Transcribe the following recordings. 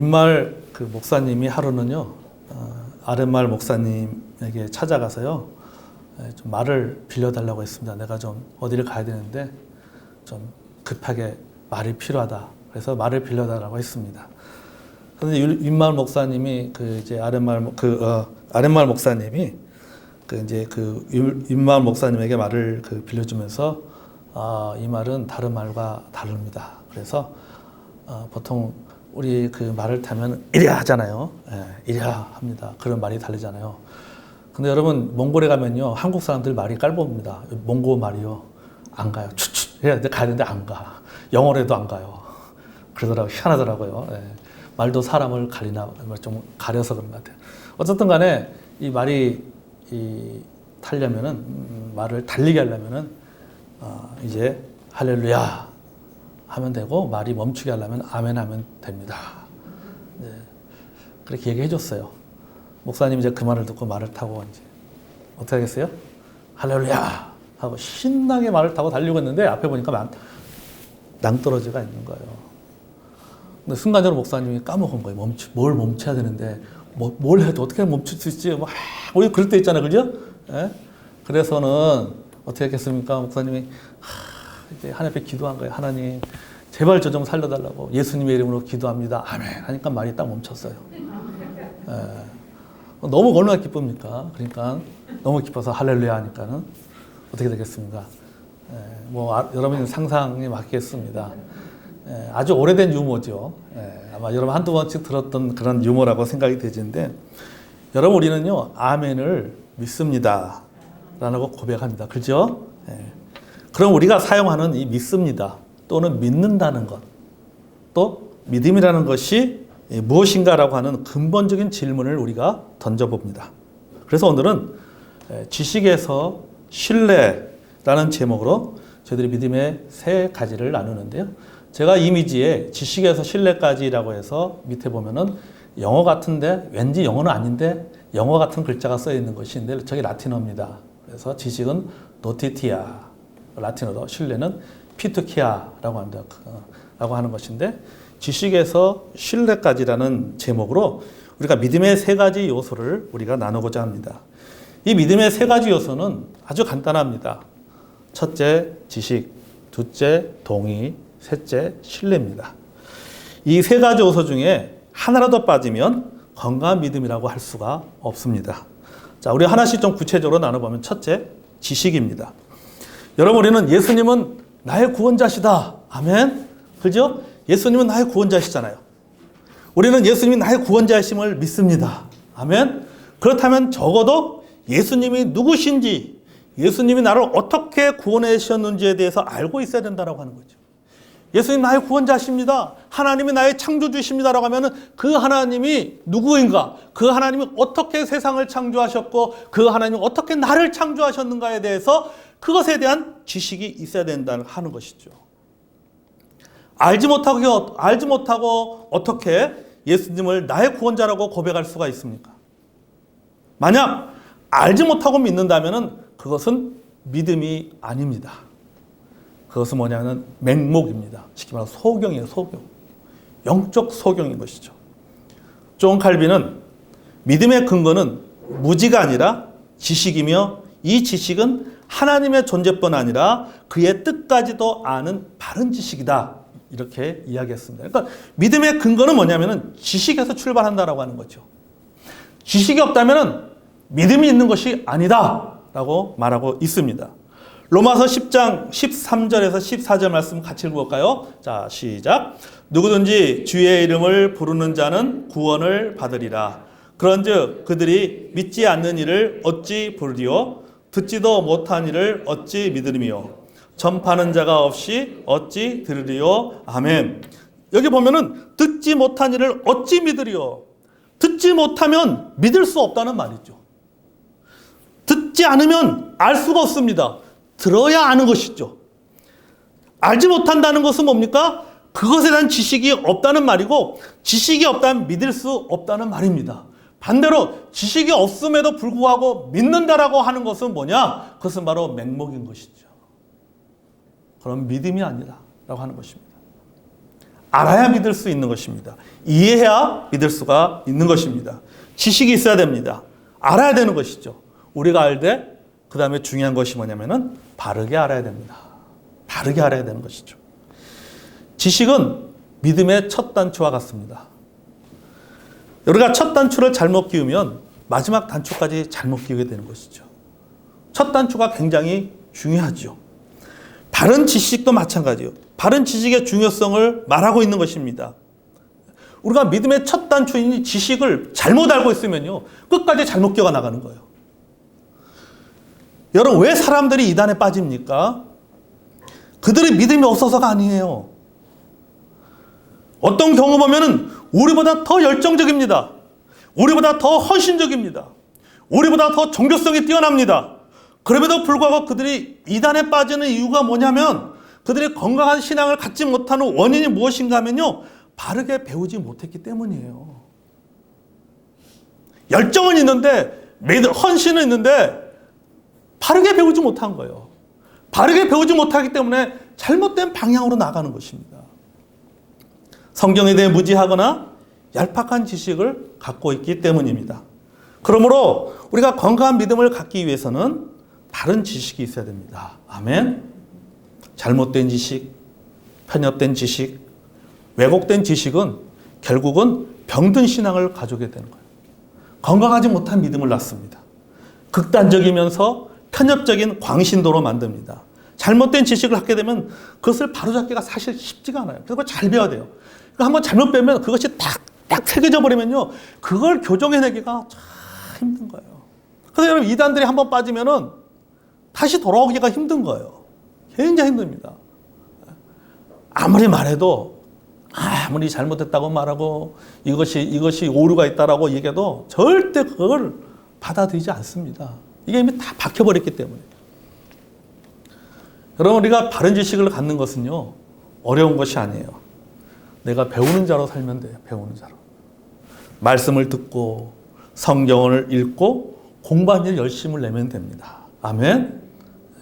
빈말 그 목사님이 하루는요, 아랫말 목사님에게 찾아가서요, 좀 말을 빌려달라고 했습니다. 내가 좀 어디를 가야 되는데 좀 급하게 말이 필요하다. 그래서 말을 빌려달라고 했습니다. 그런데 윗마을 목사님이 아랫마을 목사님이 윗마을 목사님에게 말을 빌려주면서 이 말은 다른 말과 다릅니다. 그래서 보통 우리 그 말을 타면 이래야 하잖아요. 이래야 합니다. 그런 말이 다르잖아요. 근데 여러분 몽골에 가면요, 한국 사람들 말이 깔봅니다. 몽고 말이요, 안 가요. 추추 해야 돼, 가야 되는데 안 가. 영어로 해도 안 가요. 그러더라고요. 희한하더라고요. 말도 사람을 좀 가려서 그런 것 같아요. 어쨌든 간에 이 말이 타려면은, 말을 달리게 하려면은 이제 할렐루야 하면 되고, 말이 멈추게 하려면 아멘 하면 됩니다. 그렇게 얘기해 줬어요. 목사님 이제 그 말을 듣고 말을 타고 이제 어떻게 하겠어요? 할렐루야 하고 신나게 말을 타고 달리고 있는데 앞에 보니까 낭떠러지가 있는 거예요. 근데 순간적으로 목사님이 까먹은 거예요. 뭘 멈춰야 되는데 뭘 해도 어떻게 멈출 수 있지? 우리 그럴 때 있잖아요, 그죠? 그래서는 어떻게 했겠습니까? 목사님이 이제 하나님 앞에 기도한 거예요. 하나님, 제발 저 좀 살려달라고 예수님의 이름으로 기도합니다. 아멘 하니까 말이 딱 멈췄어요. 너무 얼마나 기쁩니까? 그러니까 너무 기뻐서 할렐루야 하니까는 어떻게 되겠습니까? 여러분 상상에 맞겠습니다. 아주 오래된 유머죠. 아마 여러분 한두 번씩 들었던 그런 유머라고 생각이 되는데, 여러분 우리는요, 아멘을 믿습니다 라고 고백합니다. 그죠? 그럼 우리가 사용하는 이 믿습니다 또는 믿는다는 것, 또 믿음이라는 것이 무엇인가라고 하는 근본적인 질문을 우리가 던져봅니다. 그래서 오늘은 지식에서 신뢰라는 제목으로 저희들이 믿음의 세 가지를 나누는데요. 제가 이미지에 지식에서 신뢰까지라고 해서 밑에 보면은 영어 같은데 왠지 영어는 아닌데 영어 같은 글자가 써 있는 것인데 저게 라틴어입니다. 그래서 지식은 노티티아, 라틴어로 신뢰는 피투키아라고 합니다. 라고 하는 것인데, 지식에서 신뢰까지라는 제목으로 우리가 믿음의 세 가지 요소를 우리가 나누고자 합니다. 이 믿음의 세 가지 요소는 아주 간단합니다. 첫째, 지식. 둘째, 동의. 셋째, 신뢰입니다. 이 세 가지 요소 중에 하나라도 빠지면 건강한 믿음이라고 할 수가 없습니다. 자, 우리 하나씩 좀 구체적으로 나눠보면, 첫째, 지식입니다. 여러분, 우리는 예수님은 나의 구원자시다. 아멘. 그죠? 예수님은 나의 구원자시잖아요. 우리는 예수님이 나의 구원자이심을 믿습니다. 아멘. 그렇다면 적어도 예수님이 누구신지, 예수님이 나를 어떻게 구원해 주셨는지에 대해서 알고 있어야 된다고 하는 거죠. 예수님 나의 구원자십니다. 하나님이 나의 창조주십니다라고 하면은 그 하나님이 누구인가, 그 하나님이 어떻게 세상을 창조하셨고 그 하나님이 어떻게 나를 창조하셨는가에 대해서 그것에 대한 지식이 있어야 된다는 하는 것이죠. 알지 못하고 어떻게 예수님을 나의 구원자라고 고백할 수가 있습니까? 만약 알지 못하고 믿는다면은 그것은 믿음이 아닙니다. 그것은 뭐냐면 맹목입니다. 쉽게 말해서 소경이에요, 소경. 영적 소경인 것이죠. 존 칼빈은 믿음의 근거는 무지가 아니라 지식이며, 이 지식은 하나님의 존재뿐 아니라 그의 뜻까지도 아는 바른 지식이다. 이렇게 이야기했습니다. 그러니까 믿음의 근거는 뭐냐면은 지식에서 출발한다라고 하는 거죠. 지식이 없다면은 믿음이 있는 것이 아니다라고 말하고 있습니다. 로마서 10장 13절에서 14절 말씀 같이 읽어볼까요? 자, 시작. 누구든지 주의 이름을 부르는 자는 구원을 받으리라. 그런즉 그들이 믿지 않는 이를 어찌 부르리요? 듣지도 못한 이를 어찌 믿으리며 전파하는 자가 없이 어찌 들으리요? 아멘. 여기 보면은 듣지 못한 이를 어찌 믿으리요? 듣지 못하면 믿을 수 없다는 말이죠. 듣지 않으면 알 수가 없습니다. 들어야 아는 것이죠. 알지 못한다는 것은 뭡니까? 그것에 대한 지식이 없다는 말이고, 지식이 없다면 믿을 수 없다는 말입니다. 반대로 지식이 없음에도 불구하고 믿는다라고 하는 것은 뭐냐? 그것은 바로 맹목인 것이죠. 그럼 믿음이 아니다라고 하는 것입니다. 알아야 믿을 수 있는 것입니다. 이해해야 믿을 수가 있는 것입니다. 지식이 있어야 됩니다. 알아야 되는 것이죠. 우리가 알되 그 다음에 중요한 것이 뭐냐면은 바르게 알아야 됩니다. 바르게 알아야 되는 것이죠. 지식은 믿음의 첫 단추와 같습니다. 우리가 첫 단추를 잘못 끼우면 마지막 단추까지 잘못 끼우게 되는 것이죠. 첫 단추가 굉장히 중요하죠. 바른 지식도 마찬가지예요. 바른 지식의 중요성을 말하고 있는 것입니다. 우리가 믿음의 첫 단추인 지식을 잘못 알고 있으면요, 끝까지 잘못 끼워 나가는 거예요. 여러분, 왜 사람들이 이단에 빠집니까? 그들의 믿음이 없어서가 아니에요. 어떤 경우 보면은 우리보다 더 열정적입니다. 우리보다 더 헌신적입니다. 우리보다 더 종교성이 뛰어납니다. 그럼에도 불구하고 그들이 이단에 빠지는 이유가 뭐냐면, 그들이 건강한 신앙을 갖지 못하는 원인이 무엇인가 하면요, 바르게 배우지 못했기 때문이에요. 열정은 있는데, 헌신은 있는데 바르게 배우지 못한 거예요. 바르게 배우지 못하기 때문에 잘못된 방향으로 나가는 것입니다. 성경에 대해 무지하거나 얄팍한 지식을 갖고 있기 때문입니다. 그러므로 우리가 건강한 믿음을 갖기 위해서는 바른 지식이 있어야 됩니다. 아멘. 잘못된 지식, 편협된 지식, 왜곡된 지식은 결국은 병든 신앙을 가져오게 되는 거예요. 건강하지 못한 믿음을 낳습니다. 극단적이면서 편협적인 광신도로 만듭니다. 잘못된 지식을 갖게 되면 그것을 바로잡기가 사실 쉽지가 않아요. 그래서 잘 배워야 돼요. 그러니까 한번 잘못 배우면 그것이 딱 새겨져 버리면요, 그걸 교정해내기가 참 힘든 거예요. 그래서 여러분, 이단들이 한번 빠지면은 다시 돌아오기가 힘든 거예요. 굉장히 힘듭니다. 아무리 말해도, 아무리 잘못했다고 말하고 이것이 오류가 있다라고 얘기해도 절대 그걸 받아들이지 않습니다. 이게 이미 다 박혀버렸기 때문에. 여러분, 우리가 바른 지식을 갖는 것은요, 어려운 것이 아니에요. 내가 배우는 자로 살면 돼요. 배우는 자로. 말씀을 듣고 성경을 읽고 공부한 일 열심을 내면 됩니다. 아멘.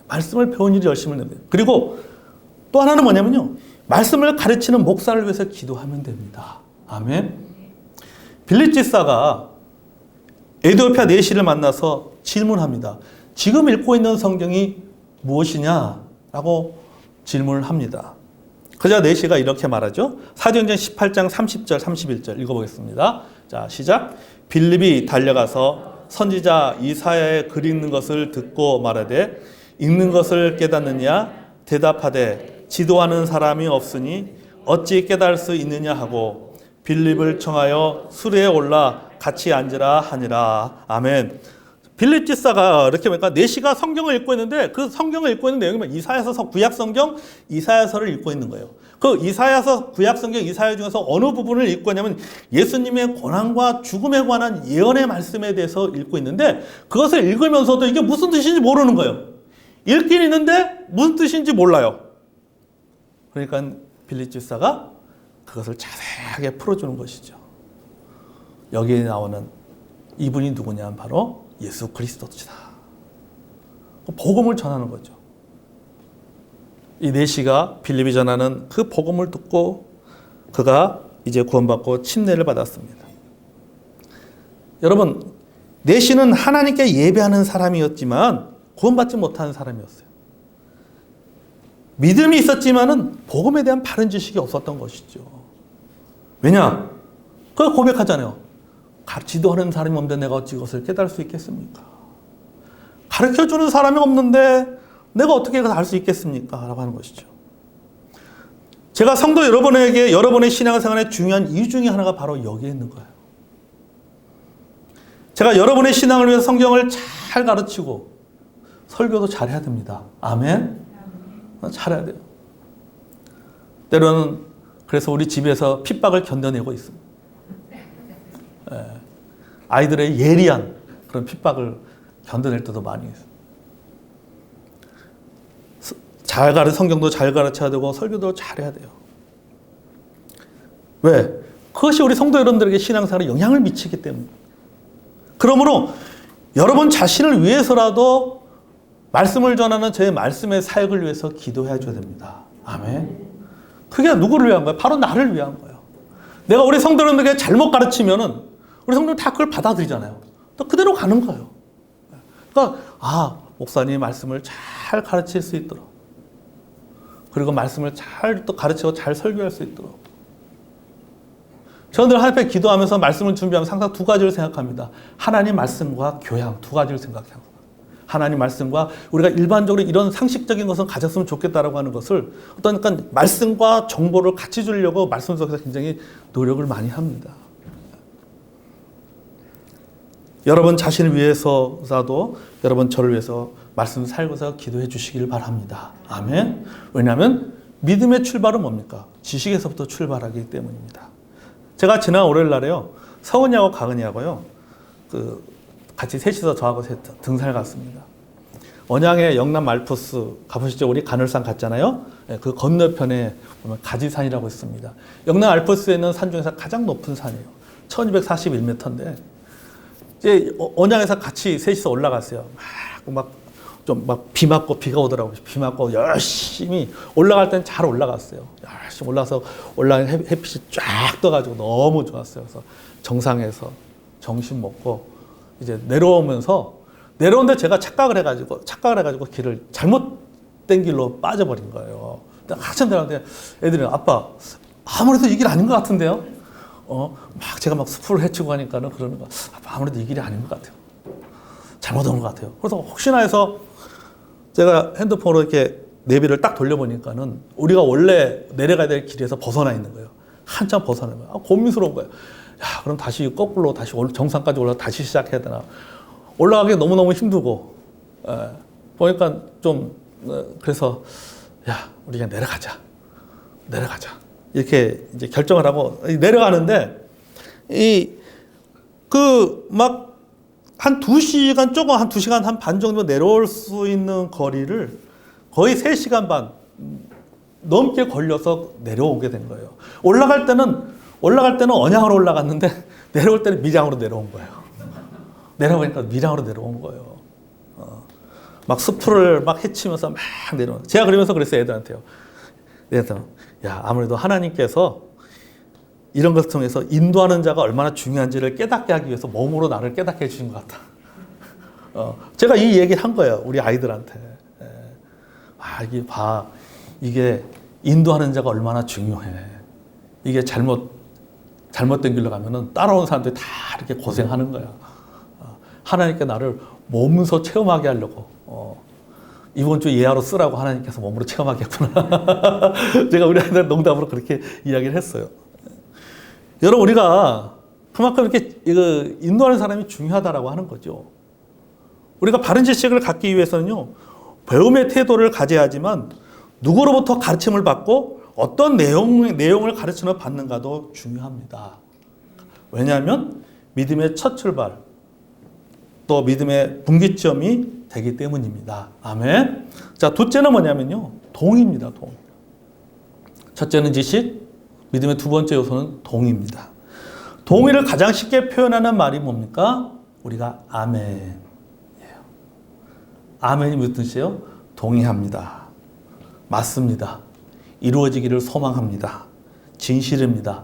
말씀을 배운 일 열심을 내면 돼요. 그리고 또 하나는 뭐냐면요, 말씀을 가르치는 목사를 위해서 기도하면 됩니다. 아멘. 빌립 집사가 에티오피아 내시를 만나서 질문합니다. 지금 읽고 있는 성경이 무엇이냐라고 질문을 합니다. 그자 내시가 이렇게 말하죠. 사도행전 18장 30절 31절 읽어보겠습니다. 자, 시작. 빌립이 달려가서 선지자 이사야의 글 읽는 것을 듣고 말하되 읽는 것을 깨닫느냐 대답하되 지도하는 사람이 없으니 어찌 깨달을 수 있느냐 하고 빌립을 청하여 수레에 올라 같이 앉으라 하니라. 아멘. 빌립 집사가 이렇게 보니까 내시가 성경을 읽고 있는데, 그 성경을 읽고 있는 내용이 이사야서, 구약 성경 이사야서를 읽고 있는 거예요. 그 이사야서, 구약 성경 이사야 중에서 어느 부분을 읽고 있냐면 예수님의 고난과 죽음에 관한 예언의 말씀에 대해서 읽고 있는데, 그것을 읽으면서도 이게 무슨 뜻인지 모르는 거예요. 읽긴 있는데 무슨 뜻인지 몰라요. 그러니까 빌립 집사가 그것을 자세하게 풀어주는 것이죠. 여기에 나오는 이분이 누구냐, 바로 예수 그리스도시다. 복음을 전하는 거죠. 이 내시가 빌립이 전하는 그 복음을 듣고 그가 이제 구원받고 침례를 받았습니다. 여러분, 내시는 하나님께 예배하는 사람이었지만 구원받지 못하는 사람이었어요. 믿음이 있었지만은 복음에 대한 바른 지식이 없었던 것이죠. 왜냐? 그걸 고백하잖아요. 지도하는 사람이 없는데 내가 어찌 이것을 깨달을 수 있겠습니까? 가르쳐주는 사람이 없는데 내가 어떻게 이걸 알 수 있겠습니까? 라고 하는 것이죠. 제가 성도 여러분에게 여러분의 신앙생활에 중요한 이유 중에 하나가 바로 여기에 있는 거예요. 제가 여러분의 신앙을 위해서 성경을 잘 가르치고 설교도 잘해야 됩니다. 아멘? 잘해야 돼요. 때로는 그래서 우리 집에서 핍박을 견뎌내고 있습니다. 아이들의 예리한 그런 핍박을 견뎌낼 때도 많이 있어요. 성경도 잘 가르쳐야 되고 설교도 잘해야 돼요. 왜? 그것이 우리 성도 여러분들에게 신앙생활에 영향을 미치기 때문에. 그러므로 여러분 자신을 위해서라도 말씀을 전하는 제 말씀의 사역을 위해서 기도해 줘야 됩니다. 아멘. 그게 누구를 위한 거예요? 바로 나를 위한 거예요. 내가 우리 성도님들에게 잘못 가르치면은 우리 성도님 다 그걸 받아들이잖아요. 또 그대로 가는 거예요. 그러니까 목사님 말씀을 잘 가르칠 수 있도록, 그리고 말씀을 잘 또 가르치고 잘 설교할 수 있도록. 저는 늘 하나님 앞에 기도하면서 말씀을 준비하면서 항상 두 가지를 생각합니다. 하나님 말씀과 교양, 두 가지를 생각해요. 하나님 말씀과 우리가 일반적으로 이런 상식적인 것은 가졌으면 좋겠다라고 하는 것을 어떤 약간 말씀과 정보를 같이 주려고 말씀 속에서 굉장히 노력을 많이 합니다. 여러분 자신을 위해서라도 여러분 저를 위해서 말씀 살고서 기도해 주시길 바랍니다. 아멘. 왜냐하면 믿음의 출발은 뭡니까? 지식에서부터 출발하기 때문입니다. 제가 지난 월요일날에요, 서은이하고 가은이하고요, 같이 셋이서 저하고 등산을 갔습니다. 언양의 영남 알프스 가보시죠? 우리 간헐산 갔잖아요. 그 건너편에 보면 가지산이라고 있습니다. 영남 알프스에 있는 산 중에서 가장 높은 산이에요. 1241m인데 이제 언양에서 같이 셋이서 올라갔어요. 막 비 맞고 비가 오더라고요. 비 맞고 열심히 올라갈 때는 잘 올라갔어요. 열심히 올라서 햇빛이 쫙 떠가지고 너무 좋았어요. 그래서 정상에서 점심 먹고 이제 내려오는데 제가 착각을 해가지고 길을 잘못된 길로 빠져버린 거예요. 한참 내려가는데 애들이 아빠 아무래도 이 길 아닌 것 같은데요? 제가 막 숲을 헤치고 가니까는 그러는 거, 아빠 아무래도 이 길이 아닌 것 같아요. 잘못 온 것 같아요. 그래서 혹시나 해서 제가 핸드폰으로 이렇게 내비를 딱 돌려보니까는 우리가 원래 내려가야 될 길에서 벗어나 있는 거예요. 한참 벗어나는 거예요. 고민스러운 거예요. 야, 그럼 다시 거꾸로 다시 정상까지 올라가 다시 시작해야 되나? 올라가기 너무너무 힘들고, 보니까 좀, 그래서, 야, 우리 그냥 내려가자. 이렇게 이제 결정을 하고 내려가는데, 한 2시간 한 반 정도 내려올 수 있는 거리를 거의 3시간 반 넘게 걸려서 내려오게 된 거예요. 올라갈 때는 언양으로 올라갔는데 내려올 때는 밀양으로 내려온 거예요. 내려오니까 밀양으로 내려온 거예요. 막 숲을 막 헤치면서 막 내려오는. 제가 그러면서 그랬어요, 애들한테요. 야, 아무래도 하나님께서 이런 것을 통해서 인도하는 자가 얼마나 중요한지를 깨닫게 하기 위해서 몸으로 나를 깨닫게 해주신 것 같다. 제가 이 얘기를 한 거예요, 우리 아이들한테. 이게 인도하는 자가 얼마나 중요해. 이게 잘못된 길로 가면은 따라온 사람들이 다 이렇게 고생하는 거야. 하나님께 나를 몸소 체험하게 하려고. 이번 주 예하로 쓰라고 하나님께서 몸으로 체험하게 했구나. 제가 우리 아이들 농담으로 그렇게 이야기를 했어요. 여러분, 우리가 그만큼 이렇게 인도하는 사람이 중요하다라고 하는 거죠. 우리가 바른 지식을 갖기 위해서는요, 배움의 태도를 가져야 하지만 누구로부터 가르침을 받고 어떤 내용을 가르침을 받는가도 중요합니다. 왜냐하면 믿음의 첫 출발, 또 믿음의 분기점이 되기 때문입니다. 아멘. 자, 둘째는 뭐냐면요, 동의입니다. 동. 첫째는 지식, 믿음의 두 번째 요소는 동의입니다. 동의를 가장 쉽게 표현하는 말이 뭡니까? 우리가 아멘이에요. 아멘이 무슨 뜻이에요? 동의합니다. 맞습니다. 이루어지기를 소망합니다. 진실입니다.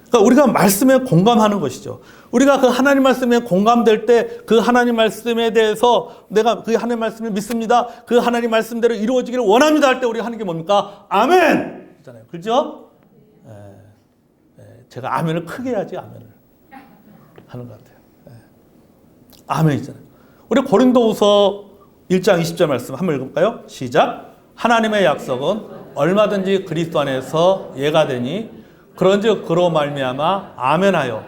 그러니까 우리가 말씀에 공감하는 것이죠. 우리가 그 하나님 말씀에 공감될 때 그 하나님 말씀에 대해서 내가 그 하나님 말씀을 믿습니다. 그 하나님 말씀대로 이루어지기를 원합니다 할 때 우리가 하는 게 뭡니까? 아멘! 있잖아요. 그렇죠? 제가 아멘을 크게 해야지 아멘을 하는 것 같아요. 아멘 있잖아요. 우리 고린도후서 1장 20절 말씀 한번 읽어볼까요? 시작. 하나님의 약속은 얼마든지 그리스도 안에서 예가 되니 그런즉 그로 말미암아 아멘하여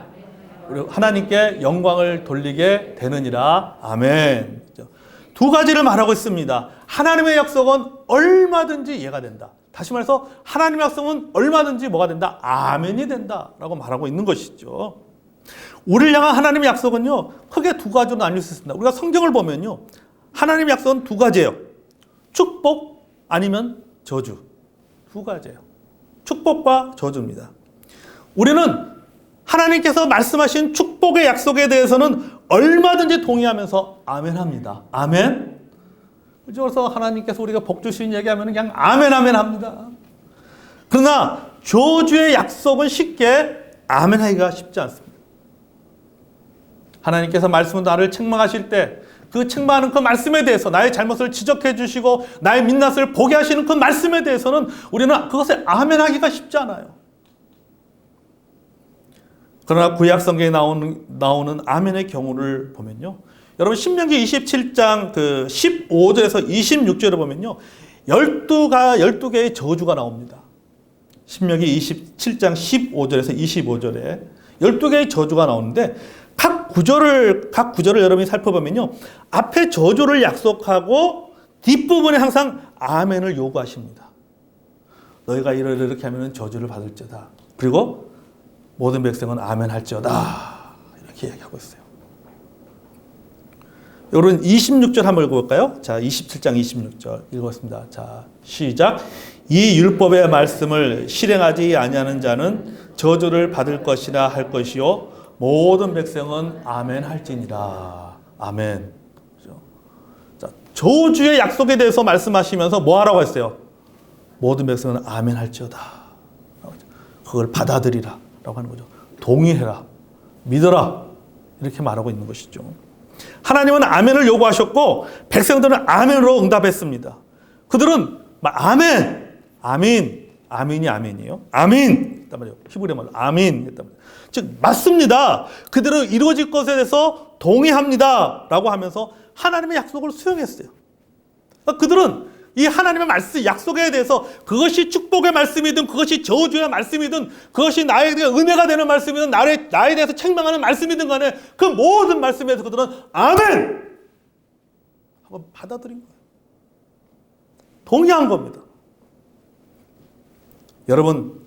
우리 하나님께 영광을 돌리게 되느니라. 아멘. 두 가지를 말하고 있습니다. 하나님의 약속은 얼마든지 예가 된다. 다시 말해서 하나님의 약속은 얼마든지 뭐가 된다? 아멘이 된다라고 말하고 있는 것이죠. 우리를 향한 하나님의 약속은요, 크게 두 가지로 나눌 수 있습니다. 우리가 성경을 보면요, 하나님의 약속은 두 가지예요. 축복 아니면 저주. 두 가지예요. 축복과 저주입니다. 우리는 하나님께서 말씀하신 축복의 약속에 대해서는 얼마든지 동의하면서 아멘합니다. 아멘. 그래서 하나님께서 우리가 복 주신 얘기하면 그냥 아멘 아멘 합니다. 그러나 저주의 약속은 쉽게 아멘하기가 쉽지 않습니다. 하나님께서 말씀으로 나를 책망하실 때 그 책망하는 그 말씀에 대해서 나의 잘못을 지적해 주시고 나의 민낯을 보게 하시는 그 말씀에 대해서는 우리는 그것에 아멘하기가 쉽지 않아요. 그러나 구약 성경에 나오는 아멘의 경우를 보면요. 여러분 신명기 27장 그 15절에서 26절에 보면요. 12개의 저주가 나옵니다. 신명기 27장 15절에서 25절에 12개의 저주가 나오는데 각 구절을 여러분이 살펴보면요. 앞에 저주를 약속하고 뒷부분에 항상 아멘을 요구하십니다. 너희가 이렇게 하면 저주를 받을지어다. 그리고 모든 백성은 아멘 할지어다. 이렇게 얘기하고 있어요. 여러분 26절 한번 읽어볼까요? 자, 27장 26절 읽었습니다. 자, 시작. 이 율법의 말씀을 실행하지 아니하는 자는 저주를 받을 것이라 할 것이요 모든 백성은 아멘 할지니라. 아멘. 자, 저주의 약속에 대해서 말씀하시면서 뭐 하라고 했어요? 모든 백성은 아멘 할지어다. 그걸 받아들이라 라고 하는 거죠. 동의해라. 믿어라. 이렇게 말하고 있는 것이죠. 하나님은 아멘을 요구하셨고 백성들은 아멘으로 응답했습니다. 그들은 아멘, 아멘, 아멘이 아멘이에요. 아멘. 했단 말이에요. 히브리 말로 아멘 했단 말이에요. 즉 맞습니다. 그대로 이루어질 것에 대해서 동의합니다. 라고 하면서 하나님의 약속을 수용했어요. 그들은 이 하나님의 말씀, 약속에 대해서 그것이 축복의 말씀이든 그것이 저주의 말씀이든 그것이 나에게 은혜가 되는 말씀이든 나에 대해서 책망하는 말씀이든 간에 그 모든 말씀에 대해서 그들은 아멘! 하고 받아들인 거예요. 동의한 겁니다. 여러분,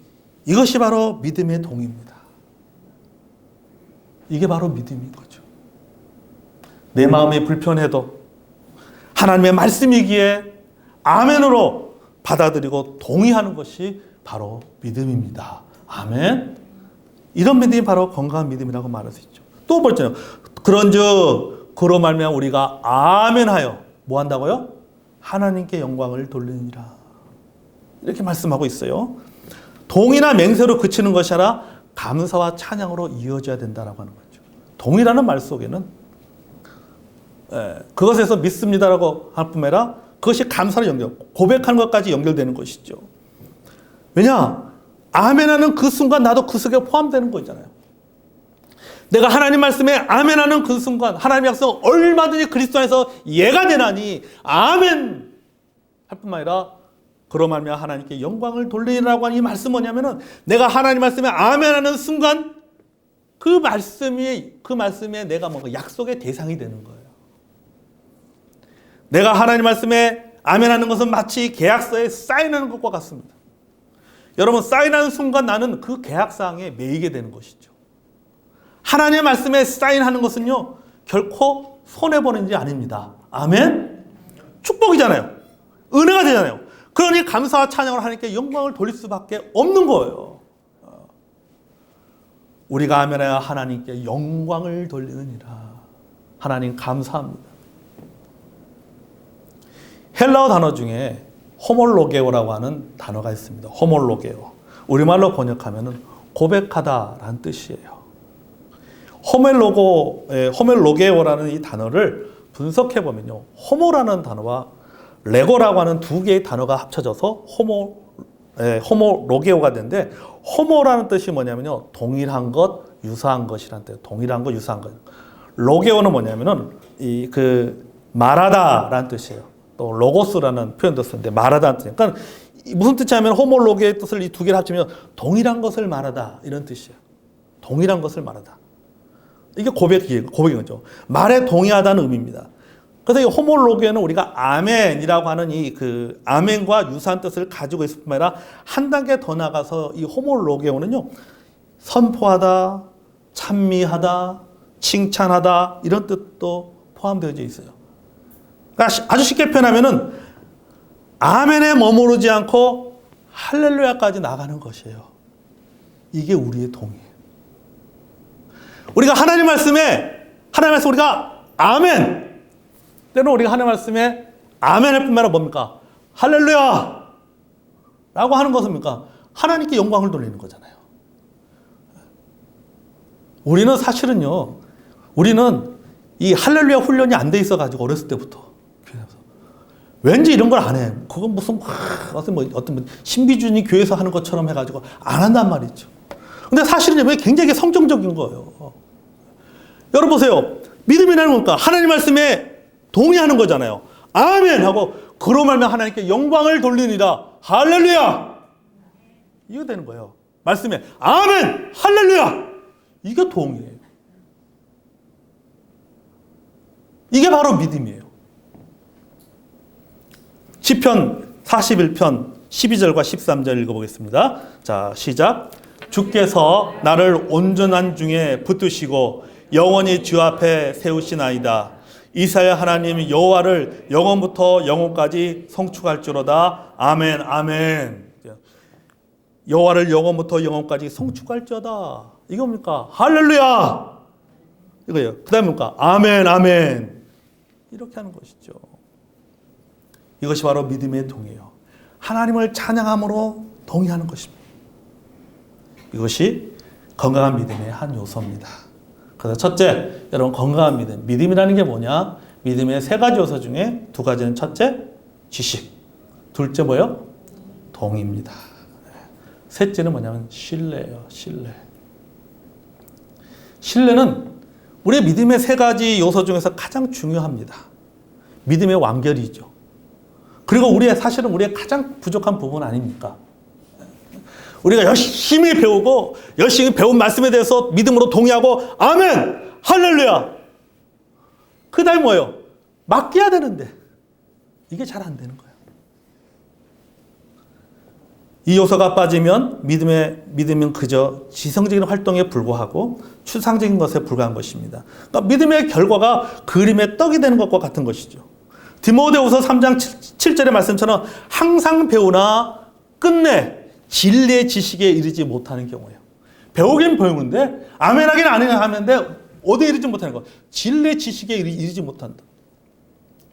이것이 바로 믿음의 동의입니다. 이게 바로 믿음인 거죠. 내 마음이 불편해도 하나님의 말씀이기에 아멘으로 받아들이고 동의하는 것이 바로 믿음입니다. 아멘. 이런 믿음이 바로 건강한 믿음이라고 말할 수 있죠. 또 볼지요. 그런즉 그로 말미암아 우리가 아멘하여 뭐 한다고요? 하나님께 영광을 돌리니라. 이렇게 말씀하고 있어요. 동의나 맹세로 그치는 것이 아니라 감사와 찬양으로 이어져야 된다라고 하는 거죠. 동의라는 말 속에는 그것에서 믿습니다라고 할 뿐만 아니라 그것이 감사로 고백하는 것까지 연결되는 것이죠. 왜냐? 아멘하는 그 순간 나도 그 속에 포함되는 거잖아요. 내가 하나님 말씀에 아멘하는 그 순간 하나님의 약속은 얼마든지 그리스도 안에서 예가 되나니 아멘 할 뿐만 아니라 그로 말미암아 하나님께 영광을 돌리라고 하는 이 말씀은 뭐냐면은 내가 하나님 말씀에 아멘하는 순간 그 말씀에 내가 뭔가 약속의 대상이 되는 거예요. 내가 하나님 말씀에 아멘하는 것은 마치 계약서에 사인하는 것과 같습니다. 여러분 사인하는 순간 나는 그 계약사항에 매이게 되는 것이죠. 하나님의 말씀에 사인하는 것은요 결코 손해보는 일이 아닙니다. 아멘? 축복이잖아요. 은혜가 되잖아요. 그러니 감사와 찬양을 하나님께 영광을 돌릴 수밖에 없는 거예요. 우리가 아멘하여 하나님께 영광을 돌리느니라. 하나님 감사합니다. 헬라어 단어 중에 호몰로게오라고 하는 단어가 있습니다. 호몰로게오. 우리말로 번역하면 고백하다라는 뜻이에요. 호멜로게오라는 이 단어를 분석해보면요. 호모라는 단어와 레고라고 하는 두 개의 단어가 합쳐져서 호모로게오가 되는데 호모라는 뜻이 뭐냐면요. 동일한 것, 유사한 것이라는 뜻. 동일한 것, 유사한 것. 로게오는 뭐냐면은 말하다라는 뜻이에요. 또 로고스라는 표현도 쓰는데 말하다는 뜻이에요. 그러니까 무슨 뜻이냐면 호모로게의 뜻을 이 두 개를 합치면 동일한 것을 말하다 이런 뜻이에요. 동일한 것을 말하다. 이게 고백인 거죠. 말에 동의하다는 의미입니다. 그래서 이 호몰로게는 우리가 아멘이라고 하는 아멘과 유사한 뜻을 가지고 있을 뿐만 아니라 한 단계 더 나가서 이 호몰로게오는요, 선포하다, 찬미하다, 칭찬하다, 이런 뜻도 포함되어 있어요. 그러니까 아주 쉽게 표현하면은 아멘에 머무르지 않고 할렐루야까지 나가는 것이에요. 이게 우리의 동의예요. 우리가 하나님 말씀에 우리가 아멘! 때는 우리가 하나님 말씀에 아멘 할 뿐만 아니라 뭡니까? 할렐루야! 라고 하는 것은 뭡니까? 하나님께 영광을 돌리는 거잖아요. 우리는 사실은요, 우리는 이 할렐루야 훈련이 안 돼 있어가지고 어렸을 때부터 왠지 이런 걸 안 해. 그건 무슨 어떤 신비주의 교회에서 하는 것처럼 해가지고 안 한단 말이죠. 근데 사실은 왜 굉장히 성경적인 거예요. 여러분 보세요. 믿음이라는 겁니까? 하나님 말씀에 동의하는 거잖아요. 아멘 하고 그로 말면 하나님께 영광을 돌리니라. 할렐루야. 이거 되는 거예요. 말씀에 아멘 할렐루야. 이게 동의예요. 이게 바로 믿음이에요. 시편 41편 12절과 13절 읽어보겠습니다. 자, 시작. 주께서 나를 온전한 중에 붙드시고 영원히 주 앞에 세우시나이다. 이스라엘 하나님 여호와를 영원부터 영원까지 성축할지로다. 아멘 아멘. 여호와를 영원부터 영원까지 성축할지어다. 이거 뭡니까? 할렐루야. 이거예요. 그 다음에 뭡니까? 아멘 아멘. 이렇게 하는 것이죠. 이것이 바로 믿음의 동의예요. 하나님을 찬양함으로 동의하는 것입니다. 이것이 건강한 믿음의 한 요소입니다. 그래서 첫째, 여러분 건강한 믿음. 믿음이라는 게 뭐냐? 믿음의 세 가지 요소 중에 두 가지는 첫째, 지식. 둘째 뭐예요? 동의입니다. 셋째는 뭐냐면 신뢰예요. 신뢰. 신뢰는 우리의 믿음의 세 가지 요소 중에서 가장 중요합니다. 믿음의 완결이죠. 그리고 사실은 우리의 가장 부족한 부분 아닙니까? 우리가 열심히 배우고 열심히 배운 말씀에 대해서 믿음으로 동의하고 아멘! 할렐루야! 그 다음에 뭐예요? 맡겨야 되는데 이게 잘 안 되는 거예요. 이 요소가 빠지면 믿음은 그저 지성적인 활동에 불과하고 추상적인 것에 불과한 것입니다. 그러니까 믿음의 결과가 그림의 떡이 되는 것과 같은 것이죠. 디모데후서 3장 7절의 말씀처럼 항상 배우나 끝내 진리의 지식에 이르지 못하는 경우예요. 배우긴 배우는데 아멘하긴 하는데 어디에 이르지 못하는 거. 진리의 지식에 이르지 못한다.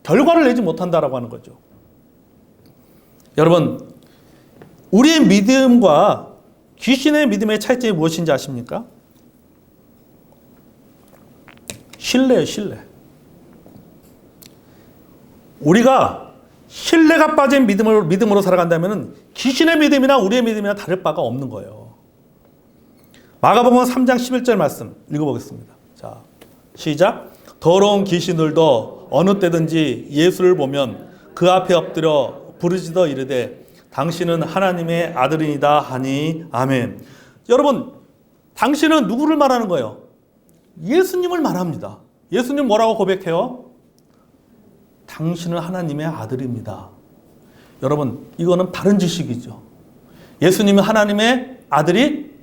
결과를 내지 못한다라고 하는 거죠. 여러분, 우리의 믿음과 귀신의 믿음의 차이점이 무엇인지 아십니까? 신뢰예요, 신뢰. 우리가 신뢰가 빠진 믿음으로 살아간다면 귀신의 믿음이나 우리의 믿음이나 다를 바가 없는 거예요. 마가복음 3장 11절 말씀 읽어보겠습니다. 자, 시작. 더러운 귀신들도 어느 때든지 예수를 보면 그 앞에 엎드려 부르짖어 이르되 당신은 하나님의 아들이니다 하니 아멘. 여러분, 당신은 누구를 말하는 거예요? 예수님을 말합니다. 예수님 뭐라고 고백해요? 당신은 하나님의 아들입니다. 여러분, 이거는 바른 지식이죠. 예수님은 하나님의 아들이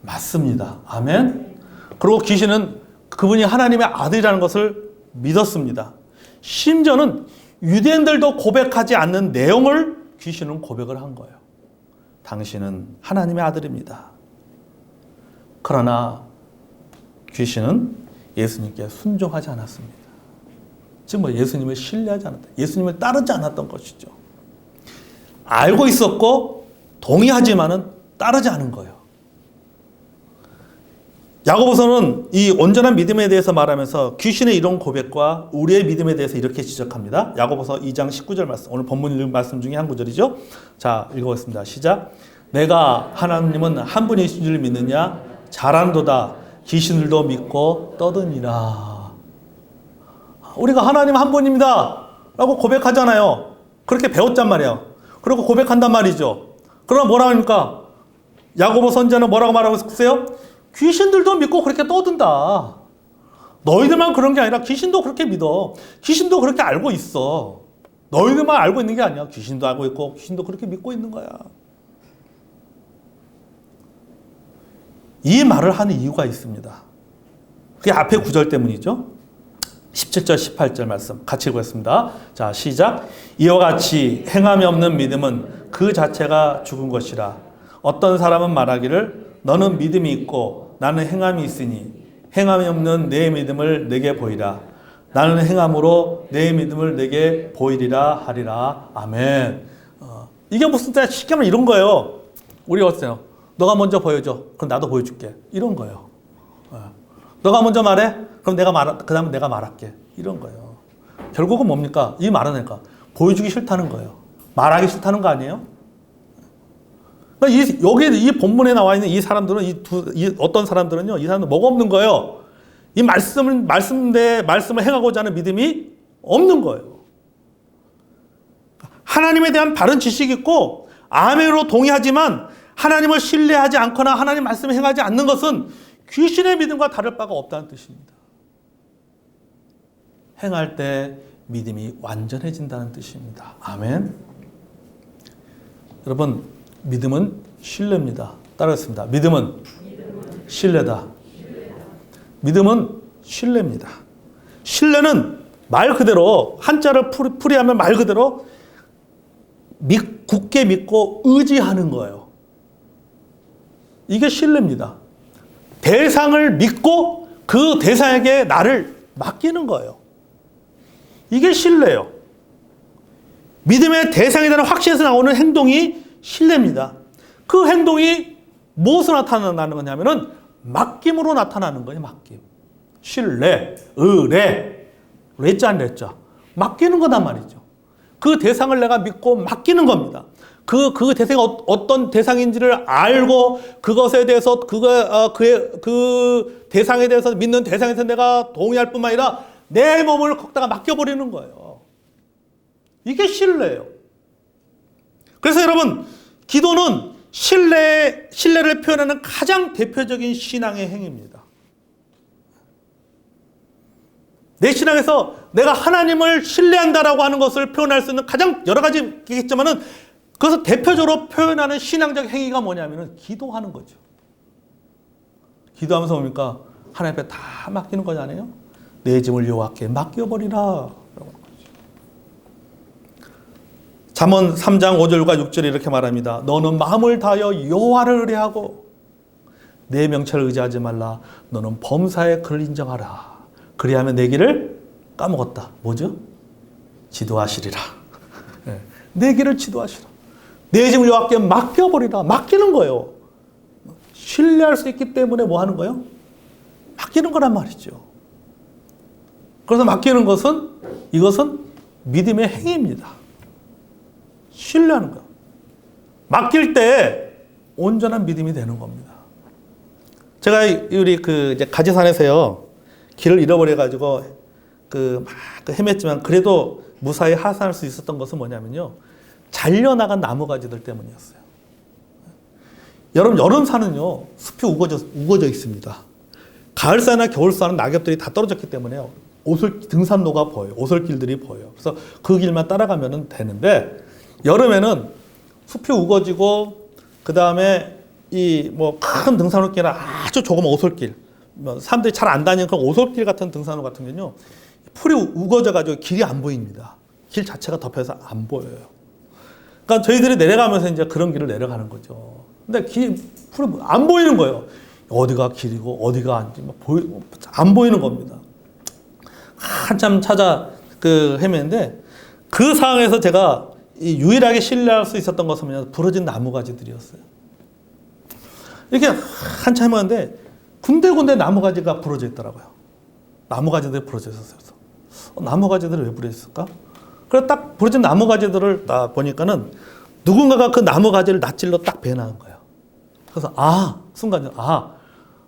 맞습니다. 아멘. 그리고 귀신은 그분이 하나님의 아들이라는 것을 믿었습니다. 심지어는 유대인들도 고백하지 않는 내용을 귀신은 고백을 한 거예요. 당신은 하나님의 아들입니다. 그러나 귀신은 예수님께 순종하지 않았습니다. 즉 예수님을 신뢰하지 않았다. 예수님을 따르지 않았던 것이죠. 알고 있었고 동의하지만은 따르지 않은 거예요. 야고보서는 이 온전한 믿음에 대해서 말하면서 귀신의 이런 고백과 우리의 믿음에 대해서 이렇게 지적합니다. 야고보서 2장 19절 말씀, 오늘 본문 읽은 말씀 중에 한 구절이죠. 자, 읽어보겠습니다. 시작. 내가 하나님은 한 분이신 줄 믿느냐? 잘한도다. 귀신들도 믿고 떠드니라. 우리가 하나님 한 분입니다 라고 고백하잖아요. 그렇게 배웠단 말이에요. 그리고 고백한단 말이죠. 그러나 뭐라고 합니까? 야고보 선지자는 뭐라고 말하고 있어요? 귀신들도 믿고 그렇게 떠든다. 너희들만 그런 게 아니라 귀신도 그렇게 믿어. 귀신도 그렇게 알고 있어. 너희들만 알고 있는 게 아니야. 귀신도 알고 있고 귀신도 그렇게 믿고 있는 거야. 이 말을 하는 이유가 있습니다. 그게 앞에 9절 때문이죠. 17절 18절 말씀 같이 읽겠습니다. 자, 시작. 이와 같이 행함이 없는 믿음은 그 자체가 죽은 것이라. 어떤 사람은 말하기를 너는 믿음이 있고 나는 행함이 있으니 행함이 없는 내 믿음을 내게 보이라. 나는 행함으로 내 믿음을 내게 보이리라 하리라. 아멘. 이게 무슨 뜻이야? 쉽게 말하면 이런 거예요. 우리 어때요? 너가 먼저 보여줘. 그럼 나도 보여줄게. 이런 거예요. 너가 먼저 말해. 그럼 그 다음에 내가 말할게. 이런 거예요. 결국은 뭡니까? 이 말은 그러니까 보여주기 싫다는 거예요. 말하기 싫다는 거 아니에요? 그러니까 여기 이 본문에 나와 있는 이 사람들은 어떤 사람들은요, 이 사람들 뭐가 없는 거예요? 이 말씀을 행하고자 하는 믿음이 없는 거예요. 하나님에 대한 바른 지식이 있고, 아멘으로 동의하지만 하나님을 신뢰하지 않거나 하나님 말씀을 행하지 않는 것은 귀신의 믿음과 다를 바가 없다는 뜻입니다. 행할 때 믿음이 완전해진다는 뜻입니다. 아멘. 여러분, 믿음은 신뢰입니다. 따라했습니다. 믿음은 신뢰다. 믿음은 신뢰입니다. 신뢰는 말 그대로, 한자를 풀이하면 말 그대로 굳게 믿고 의지하는 거예요. 이게 신뢰입니다. 대상을 믿고 그 대상에게 나를 맡기는 거예요. 이게 신뢰예요. 믿음의 대상에 대한 확신에서 나오는 행동이 신뢰입니다. 그 행동이 무엇으로 나타나는 거냐면은 맡김으로 나타나는 거예요. 맡김. 신뢰, 의뢰, 레자 안 레자. 맡기는 거단 말이죠. 그 대상을 내가 믿고 맡기는 겁니다. 그 대상이 어떤 대상인지를 알고 그것에 대해서 그 대상에 대해서 믿는 대상에 대해서 내가 동의할 뿐만 아니라 내 몸을 거기다가 맡겨버리는 거예요. 이게 신뢰예요. 그래서 여러분, 기도는 신뢰를 표현하는 가장 대표적인 신앙의 행위입니다. 내 신앙에서 내가 하나님을 신뢰한다라고 하는 것을 표현할 수 있는 가장 여러 가지 있겠지만은 그것을 대표적으로 표현하는 신앙적 행위가 뭐냐면은 기도하는 거죠. 기도하면서 뭡니까? 하나님 앞에 다 맡기는 거잖아요. 내 짐을 여호와께 맡겨버리라. 잠언 3장 5절과 6절에 이렇게 말합니다. 너는 마음을 다하여 여호와를 의뢰하고 내 명철을 의지하지 말라. 너는 범사의 그를 인정하라. 그리하면 내 길을 까먹었다. 뭐죠? 지도하시리라. 내 길을 지도하시라. 내 짐을 여호와께 맡겨버리라. 맡기는 거예요. 신뢰할 수 있기 때문에 뭐 하는 거예요? 맡기는 거란 말이죠. 그래서 맡기는 것은, 이것은 믿음의 행위입니다. 신뢰하는 거예요. 맡길 때 온전한 믿음이 되는 겁니다. 제가 우리 이제 가지산에서요, 길을 잃어버려가지고 막 헤맸지만 그래도 무사히 하산할 수 있었던 것은 뭐냐면요, 잘려나간 나무가지들 때문이었어요. 여름산은요, 숲이 우거져 있습니다. 가을산이나 겨울산은 낙엽들이 다 떨어졌기 때문에 등산로가 보여요. 오솔길들이 보여요. 그래서 그 길만 따라가면 되는데, 여름에는 숲이 우거지고, 그 다음에 큰 등산로길이나 아주 조그만 오솔길, 사람들이 잘 안 다니는 그런 오솔길 같은 등산로 같은 경우는요, 풀이 우거져가지고 길이 안 보입니다. 길 자체가 덮여서 안 보여요. 그러니까 저희들이 내려가면서 이제 그런 길을 내려가는 거죠. 근데 풀이 안 보이는 거예요. 어디가 길이고 어디가 안 보이는 겁니다. 한참 찾아 헤매는데, 그 상황에서 제가 유일하게 신뢰할 수 있었던 것은 뭐냐, 부러진 나무가지들이었어요. 이렇게 한참 헤매는데 군데군데 나무가지가 부러져 있더라고요. 나무가지들이 부러져 있었어요. 나무가지들이 왜 부러져 있을까? 그래서 딱 부러진 나무가지들을 딱 보니까는 누군가가 그 나무가지를 낫질러 딱 베어나간 거예요. 그래서 순간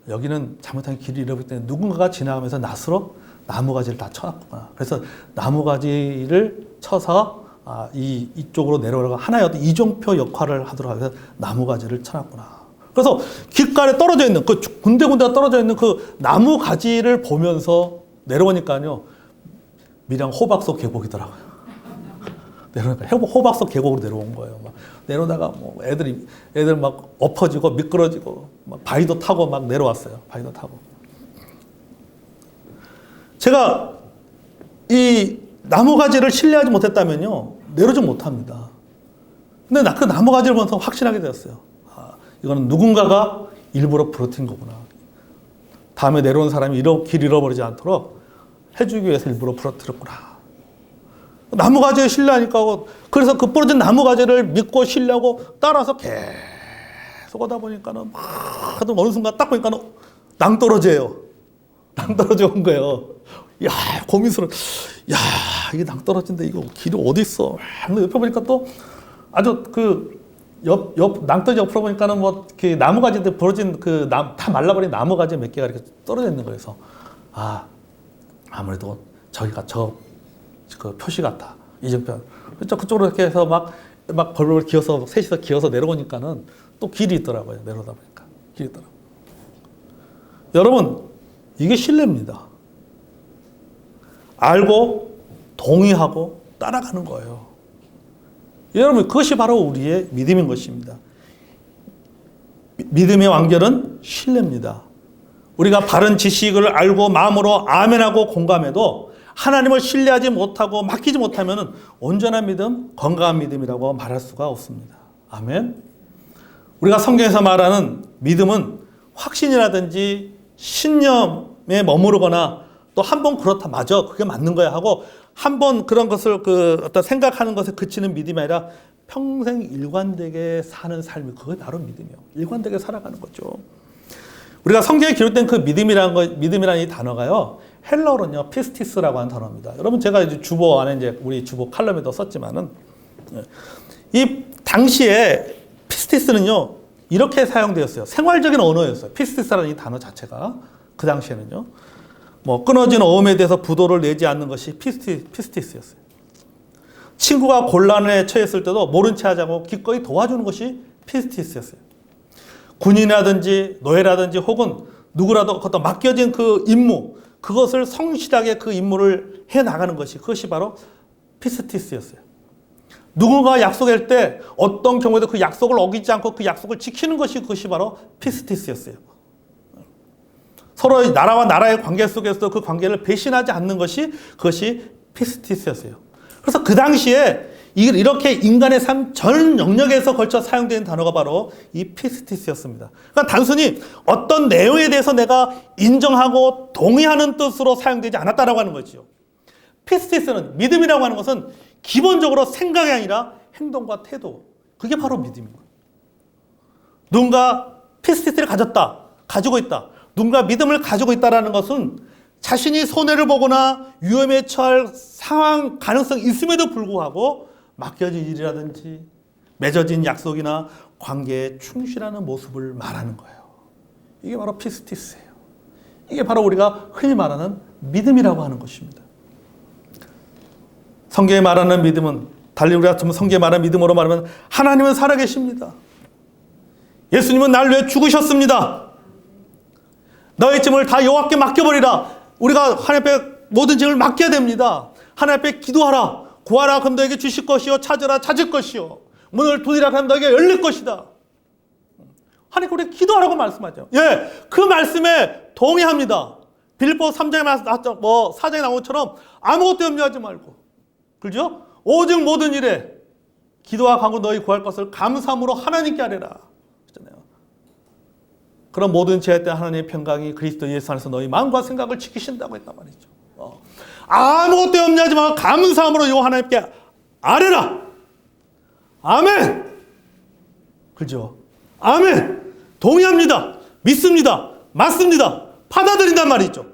여기는 잘못한 길을 잃어버렸기 때문에 누군가가 지나가면서 낫으로 나무가지를 다 쳐놨구나. 그래서 나무가지를 쳐서 이쪽으로 내려오라고 하나의 어떤 이종표 역할을 하도록 해서 나무가지를 쳐놨구나. 그래서 길가에 떨어져 있는 군데군데 떨어져 있는 그 나무가지를 보면서 내려오니까요, 밀양 호박속 계곡이더라고요. 내려오니까 호박속 계곡으로 내려온 거예요. 막 내려오다가 애들 막 엎어지고 미끄러지고 막 바위도 타고 막 내려왔어요. 바위도 타고. 제가 이 나무가지를 신뢰하지 못했다면요, 내려오지 못합니다. 근데 그 나무가지를 보면서 확신하게 되었어요. 이거는 누군가가 일부러 부러뜨린 거구나. 다음에 내려온 사람이 길 잃어버리지 않도록 해주기 위해서 일부러 부러뜨렸구나. 나무가지에 신뢰하니까, 그래서 그 부러진 나무가지를 믿고 신뢰하고 따라서 계속 오다 보니까는 막 하던 어느 순간 딱 보니까는 낭떠러지예요. 낭떠러지 온 거예요. 야, 고민스러워. 야, 이게 낭떠러지인데 이거 길이 어디 있어? 옆에 보니까 또 아주 옆 낭떠러지 옆으로 보니까는 뭐 그 나무가지들 부러진 다 말라버린 나무가지 몇 개가 이렇게 떨어져 있는 거예요. 그래서 아무래도 저기가 그 표시 같다. 이정편. 그쪽으로 이렇게 해서 막 벌벌 기어서 셋이서 기어서 내려오니까는 또 길이 있더라고요. 내려오다 보니까 길이 있더라고요. 여러분, 이게 신뢰입니다. 알고 동의하고 따라가는 거예요. 여러분, 그것이 바로 우리의 믿음인 것입니다. 믿음의 완결은 신뢰입니다. 우리가 바른 지식을 알고 마음으로 아멘하고 공감해도 하나님을 신뢰하지 못하고 맡기지 못하면 온전한 믿음, 건강한 믿음이라고 말할 수가 없습니다. 아멘. 우리가 성경에서 말하는 믿음은 확신이라든지 신념에 머무르거나 또 한 번 그렇다, 맞아, 그게 맞는 거야 하고 한 번 그런 것을 어떤 생각하는 것에 그치는 믿음이 아니라 평생 일관되게 사는 삶이, 그게 바로 믿음이에요. 일관되게 살아가는 거죠. 우리가 성경에 기록된 그 믿음이라는 이 단어가요, 헬라어로는요, 피스티스라고 하는 단어입니다. 여러분, 제가 이제 주보 안에 우리 주보 칼럼에도 썼지만은, 이 당시에 피스티스는요, 이렇게 사용되었어요. 생활적인 언어였어요. 피스티스라는 이 단어 자체가. 그 당시에는요. 뭐, 끊어진 어음에 대해서 부도를 내지 않는 것이 피스티스였어요. 친구가 곤란에 처했을 때도 모른 채 하자고 기꺼이 도와주는 것이 피스티스였어요. 군인이라든지 노예라든지 혹은 누구라도 어떤 맡겨진 그 임무, 그것을 성실하게 그 임무를 해나가는 것이, 그것이 바로 피스티스였어요. 누군가가 약속할 때 어떤 경우에도 그 약속을 어기지 않고 그 약속을 지키는 것이, 그것이 바로 피스티스였어요. 서로 나라와 나라의 관계 속에서 그 관계를 배신하지 않는 것이, 그것이 피스티스였어요. 그래서 그 당시에 이렇게 인간의 삶 전 영역에서 걸쳐 사용되는 단어가 바로 이 피스티스였습니다. 그러니까 단순히 어떤 내용에 대해서 내가 인정하고 동의하는 뜻으로 사용되지 않았다라고 하는 거죠. 피스티스는, 믿음이라고 하는 것은 기본적으로 생각이 아니라 행동과 태도, 그게 바로 믿음인 거예요. 누군가 피스티스를 가지고 있다. 누군가 믿음을 가지고 있다라는 것은 자신이 손해를 보거나 위험에 처할 상황, 가능성이 있음에도 불구하고 맡겨진 일이라든지 맺어진 약속이나 관계에 충실하는 모습을 말하는 거예요. 이게 바로 피스티스예요. 이게 바로 우리가 흔히 말하는 믿음이라고 하는 것입니다. 성경에 말하는 믿음은, 달리 우리가 성경에 말하는 믿음으로 말하면 하나님은 살아계십니다. 예수님은 날 위해 죽으셨습니다. 너의 짐을 다 여호와께 맡겨버리라. 우리가 하나님 앞에 모든 짐을 맡겨야 됩니다. 하나님 앞에 기도하라. 구하라 그럼 너에게 주실 것이요, 찾으라 찾을 것이요, 문을 두드리라 하면 너에게 열릴 것이다. 하나님 우리 기도하라고 말씀하죠. 예, 그 말씀에 동의합니다. 빌립보 3장에 나온 것처럼 아무것도 염려하지 말고, 그죠? 오직 모든 일에 기도와 간구 너희 구할 것을 감사함으로 하나님께 아뢰라. 그렇잖아요. 그런 모든 죄할 때 하나님의 평강이 그리스도 예수 안에서 너희 마음과 생각을 지키신다고 했단 말이죠. 아무것도 염려하지 말고 감사함으로 요 하나님께 아뢰라. 아멘. 그죠? 아멘. 동의합니다. 믿습니다. 맞습니다. 받아들인단 말이죠.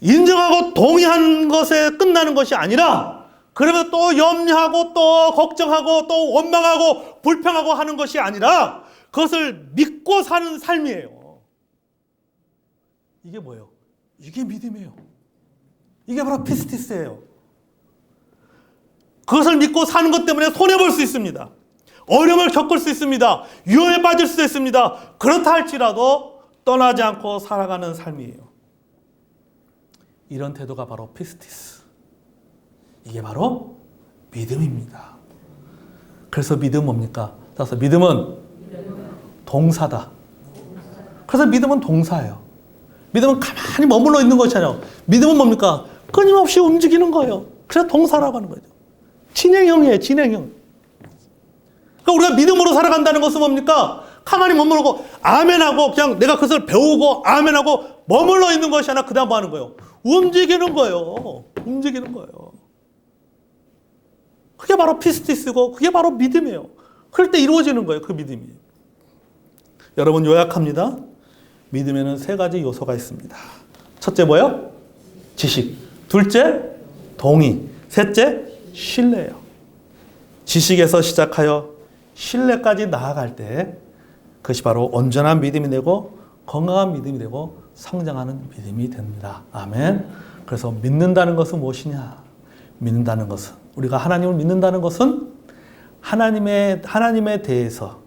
인정하고 동의한 것에 끝나는 것이 아니라, 그러면 또 염려하고 또 걱정하고 또 원망하고 불평하고 하는 것이 아니라 그것을 믿고 사는 삶이에요. 이게 뭐예요? 이게 믿음이에요. 이게 바로 피스티스예요. 그것을 믿고 사는 것 때문에 손해볼 수 있습니다. 어려움을 겪을 수 있습니다. 위험에 빠질 수도 있습니다. 그렇다 할지라도 떠나지 않고 살아가는 삶이에요. 이런 태도가 바로 피스티스. 이게 바로 믿음입니다. 그래서 믿음은 뭡니까? 따라서 믿음은 동사다. 그래서 믿음은 동사예요. 믿음은 가만히 머물러 있는 것이 아니라, 믿음은 뭡니까? 끊임없이 움직이는 거예요. 그래서 동사라고 하는 거죠. 진행형이에요, 진행형. 그러니까 우리가 믿음으로 살아간다는 것은 뭡니까? 가만히 머무르고 아멘하고 그냥 내가 그것을 배우고 아멘하고 머물러 있는 것이 아니라 그 다음 뭐 하는 거예요? 움직이는 거예요. 움직이는 거예요. 그게 바로 피스티스고 그게 바로 믿음이에요. 그럴 때 이루어지는 거예요, 그 믿음이. 여러분 요약합니다. 믿음에는 세 가지 요소가 있습니다. 첫째 뭐예요? 지식. 둘째 동의. 셋째 신뢰예요. 지식에서 시작하여 신뢰까지 나아갈 때 그것이 바로 온전한 믿음이 되고 건강한 믿음이 되고 성장하는 믿음이 됩니다. 아멘. 그래서 믿는다는 것은 무엇이냐? 믿는다는 것은, 우리가 하나님을 믿는다는 것은 하나님에 대해서,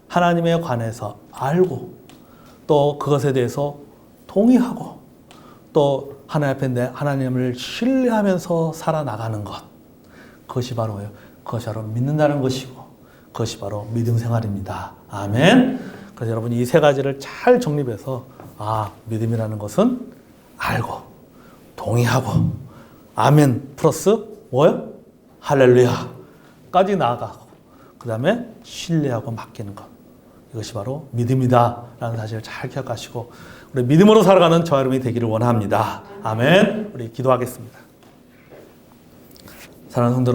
하나님에 관해서 알고 또 그것에 대해서 동의하고 또 하나님 앞에 하나님을 신뢰하면서 살아나가는 것. 그것이 바로 뭐예요? 그것이 바로 믿는다는 것이고 그것이 바로 믿음 생활입니다. 아멘. 그래서 여러분 이 세 가지를 잘 정립해서 믿음이라는 것은 알고 동의하고 아멘 플러스 뭐예요? 할렐루야까지 나아가고 그 다음에 신뢰하고 맡기는 것. 이것이 바로 믿음이다라는 사실을 잘 기억하시고 우리 믿음으로 살아가는 저와 여러분이 되기를 원합니다. 아멘. 우리 기도하겠습니다. 사랑하는 성도